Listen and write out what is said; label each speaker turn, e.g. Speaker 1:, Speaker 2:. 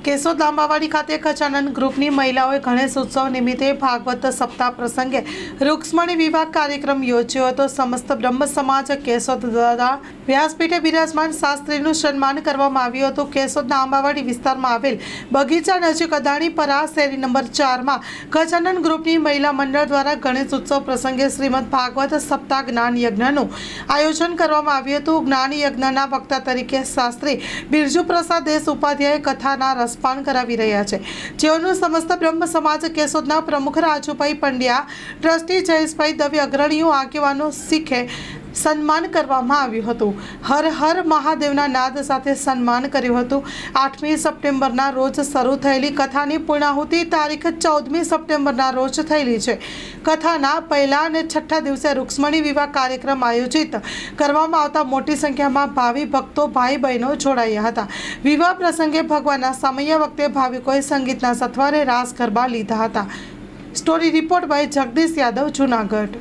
Speaker 1: કેશોદ લાંબાવાડી ખાતે ગજાનન ગ્રુપની મહિલાઓએ ગણેશ ઉત્સવ નિમિત્તે ભાગવત સપ્તાહ પ્રસંગે રૂક્ષ્મણી વિવાહ કાર્યક્રમ યોજ્યો હતો। સમસ્ત બ્રહ્મ સમાજ કેશોદ દ્વારા વ્યાસપીઠે બિરાજમાન શાસ્ત્રીનું સન્માન કરવામાં આવ્યું હતું। કેશોદના આંબાવાડી વિસ્તારમાં આવેલ બગીચા નજીક અદાણીપરા શેરી નંબર 4માં ગજાનન ગ્રુપની મહિલા મંડળ દ્વારા ગણેશ ઉત્સવ પ્રસંગે શ્રીમદ ભાગવત સપ્તાહ જ્ઞાન યજ્ઞનું આયોજન કરવામાં આવ્યું હતું। જ્ઞાન યજ્ઞના વક્તા તરીકે શાસ્ત્રી બિરજુ પ્રસાદ દેશ ઉપાધ્યાય કથાના રસપાન કરાવી રહ્યા છે, જેઓનું સમસ્ત બ્રહ્મ સમાજ કેશોદના પ્રમુખ રાજુભાઈ પંડ્યા, ટ્રસ્ટી જયેશભાઈ દવે, અગ્રણીઓ આગેવાનો શીખે સન્માન કરવામાં આવ્યું હતું। હર હર મહાદેવના નાદ સાથે સન્માન કર્યું હતું। 8મી સપ્ટેમ્બરના રોજ શરૂ થયેલી કથાની પૂર્ણાહુતિ તારીખ 14મી સપ્ટેમ્બરના રોજ થયેલી છે। કથાના પહેલા અને છઠ્ઠા દિવસે રૂક્ષ્મણી વિવાહ કાર્યક્રમ આયોજિત કરવામાં આવતા મોટી સંખ્યામાં ભાવિ ભક્તો ભાઈ બહેનો જોડાયા હતા। વિવાહ પ્રસંગે ભગવાનના સમય વખતે ભાવિકોએ સંગીતના સથવારે રાસ ગરબા લીધા હતા। Story report by Jagdish Yadav, Junagadh.